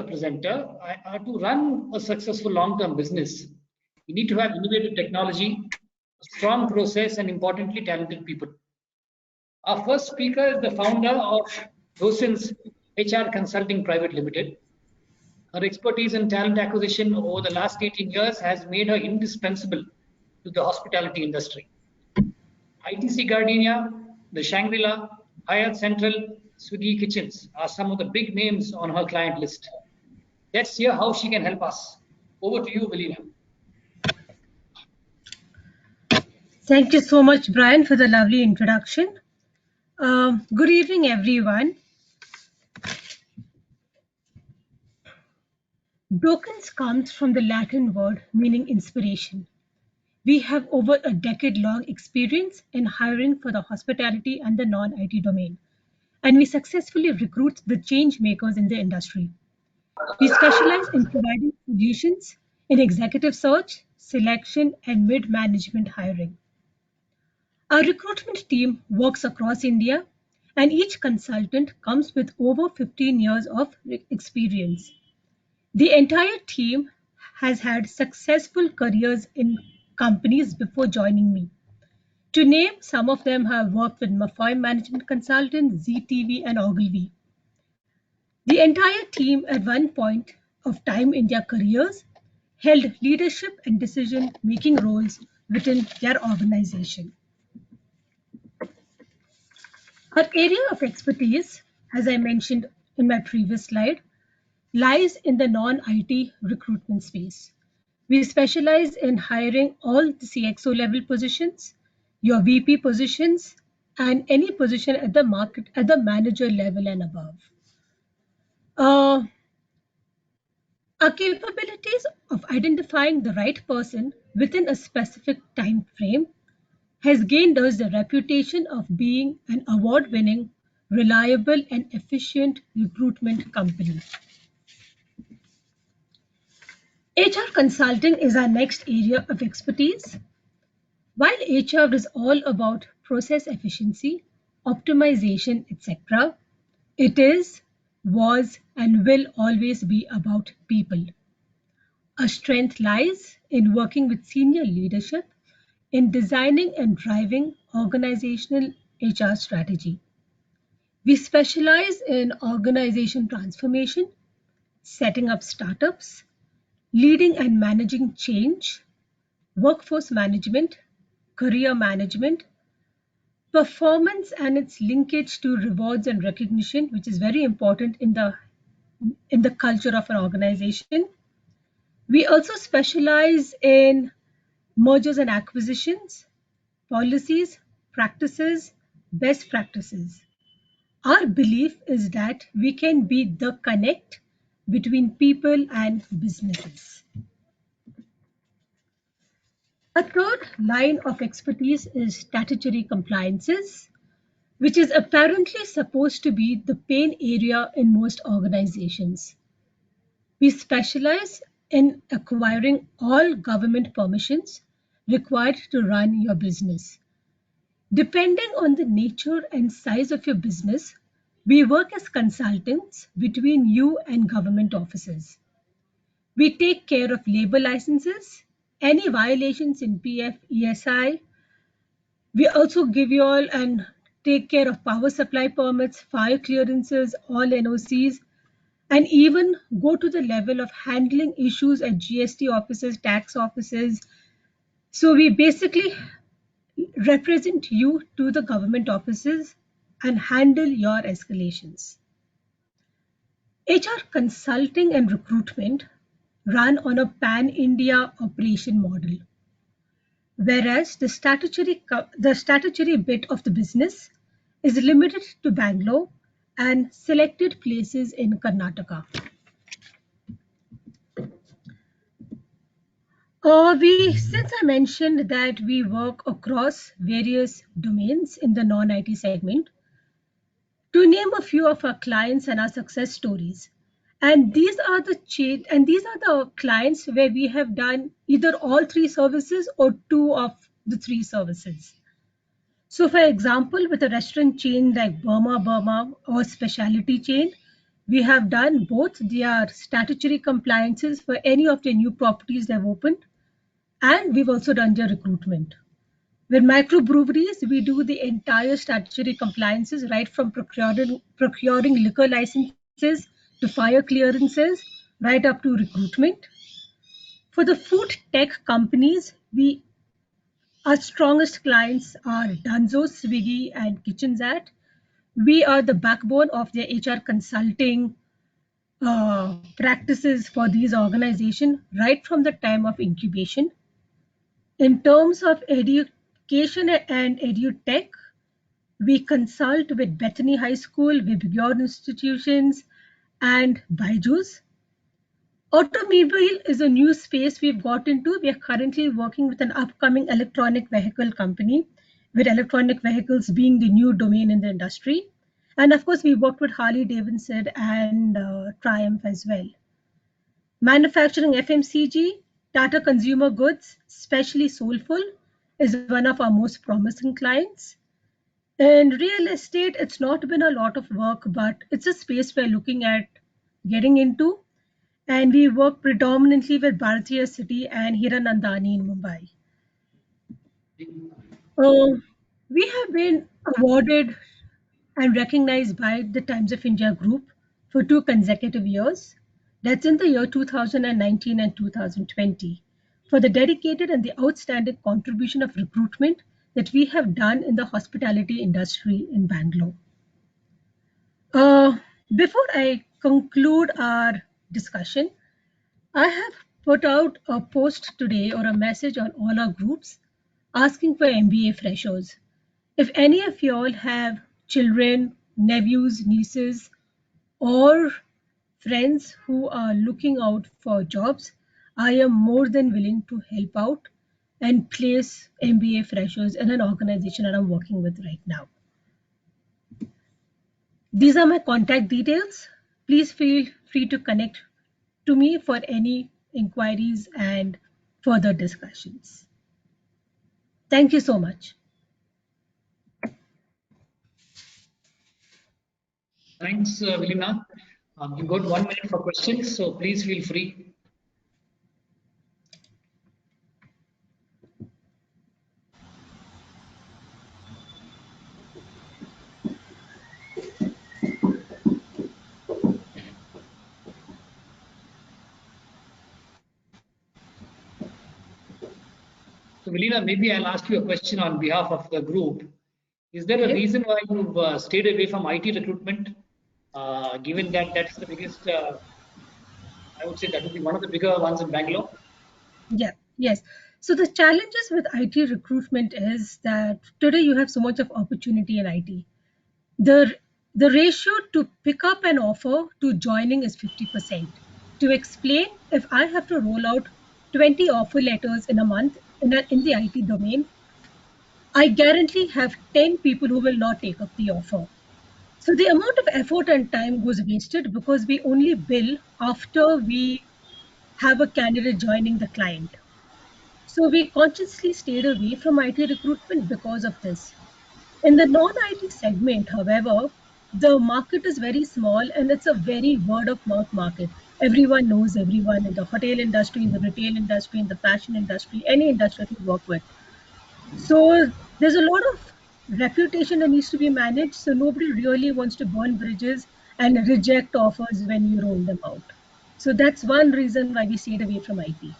presenter. To run a successful long-term business, you need to have innovative technology, a strong process, and importantly, talented people. Our first speaker is the founder of Docens HR Consulting Private Limited. Her expertise in talent acquisition over the last 18 years has made her indispensable to the hospitality industry. ITC Gardenia, the Shangri-La, Hyatt Central, Swiggy Kitchens are some of the big names on her client list. Let's hear how she can help us. Over to you, Velina. Thank you so much, Brian, for the lovely introduction. Good evening, everyone. Docens comes from the Latin word meaning inspiration. We have over a decade-long experience in hiring for the hospitality and the non-IT domain, and we successfully recruit the change makers in the industry. We specialize in providing solutions in executive search, selection, and mid-management hiring. Our recruitment team works across India, and each consultant comes with over 15 years of experience. The entire team has had successful careers in companies before joining me. To name, some of them have worked with Mafoy Management Consultant, ZTV, and Ogilvy. The entire team at one point of time in their careers held leadership and decision-making roles within their organization. Our area of expertise, as I mentioned in my previous slide, lies in the non-IT recruitment space. We specialize in hiring all the CXO level positions, your VP positions, and any position at the manager level and above. Our capabilities of identifying the right person within a specific time frame has gained us the reputation of being an award-winning, reliable, and efficient recruitment company. HR consulting is our next area of expertise. While HR is all about process efficiency, optimization, etc., it is, was, and will always be about people. Our strength lies in working with senior leadership in designing and driving organizational HR strategy. We specialize in organization transformation, setting up startups, leading and managing change, workforce management, career management, performance and its linkage to rewards and recognition, which is very important in the culture of an organization. We also specialize in mergers and acquisitions, policies, practices, best practices. Our belief is that we can be the connect between people and businesses. A third line of expertise is statutory compliances, which is apparently supposed to be the pain area in most organizations. We specialize in acquiring all government permissions required to run your business. Depending on the nature and size of your business, we work as consultants between you and government offices. We take care of labor licenses, any violations in PF, ESI. We also give you all and take care of power supply permits, fire clearances, all NOCs, and even go to the level of handling issues at GST offices, tax offices. So we basically represent you to the government offices and handle your escalations. HR consulting and recruitment run on a pan-India operation model, whereas the statutory bit of the business is limited to Bangalore and selected places in Karnataka. Since I mentioned that we work across various domains in the non-IT segment, to name a few of our clients and our success stories. And these are the clients where we have done either all three services or two of the three services. So for example, with a restaurant chain like Burma or specialty chain, We have done both their statutory compliances for any of the new properties they've opened, and we've also done their recruitment. With microbreweries, we do the entire statutory compliances, right from procuring liquor licenses to fire clearances, right up to recruitment. For the food tech companies, our strongest clients are Dunzo, Swiggy, and KitchenZat. We are the backbone of their HR consulting practices for these organizations right from the time of incubation. In terms of education and edutech, we consult with Bethany High School, with Bjorn Institutions, and Byju's. Automobile is a new space we've got into. We are currently working with an upcoming electronic vehicle company, with electronic vehicles being the new domain in the industry. And of course, we worked with Harley Davidson and Triumph as well. Manufacturing FMCG, Tata Consumer Goods, especially Soulful, is one of our most promising clients. In real estate, it's not been a lot of work, but it's a space we're looking at getting into. And we work predominantly with Bharatiya City and Hiranandani in Mumbai. We have been awarded and recognized by the Times of India Group for 2 consecutive years. That's in the year 2019 and 2020, for the dedicated and the outstanding contribution of recruitment that we have done in the hospitality industry in Bangalore. Before I conclude our discussion, I have put out a post today or a message on all our groups asking for MBA freshers. If any of you all have children, nephews, nieces, or friends who are looking out for jobs, I am more than willing to help out and place MBA freshers in an organization that I'm working with right now. These are my contact details. Please feel free to connect to me for any inquiries and further discussions. Thank you so much. Thanks, Vilina. You've got 1 minute for questions, so please feel free. So, Vilina, maybe I'll ask you a question on behalf of the group. Is there a Okay. reason why you've stayed away from IT recruitment, given that that's the biggest, I would say that would be one of the bigger ones in Bangalore? Yeah, yes. So the challenges with IT recruitment is that today you have so much of opportunity in IT. The the ratio to pick up an offer to joining is 50%. To explain, if I have to roll out 20 offer letters in a month in the IT domain, I guarantee have 10 people who will not take up the offer. So the amount of effort and time goes wasted because we only bill after we have a candidate joining the client. So we consciously stayed away from IT recruitment because of this. In the non-IT segment, however, the market is very small and it's a very word of mouth market. Everyone knows everyone in the hotel industry, in the retail industry, in the fashion industry, any industry that you work with. So there's a lot of reputation that needs to be managed. So nobody really wants to burn bridges and reject offers when you roll them out. So that's one reason why we stayed away from IT.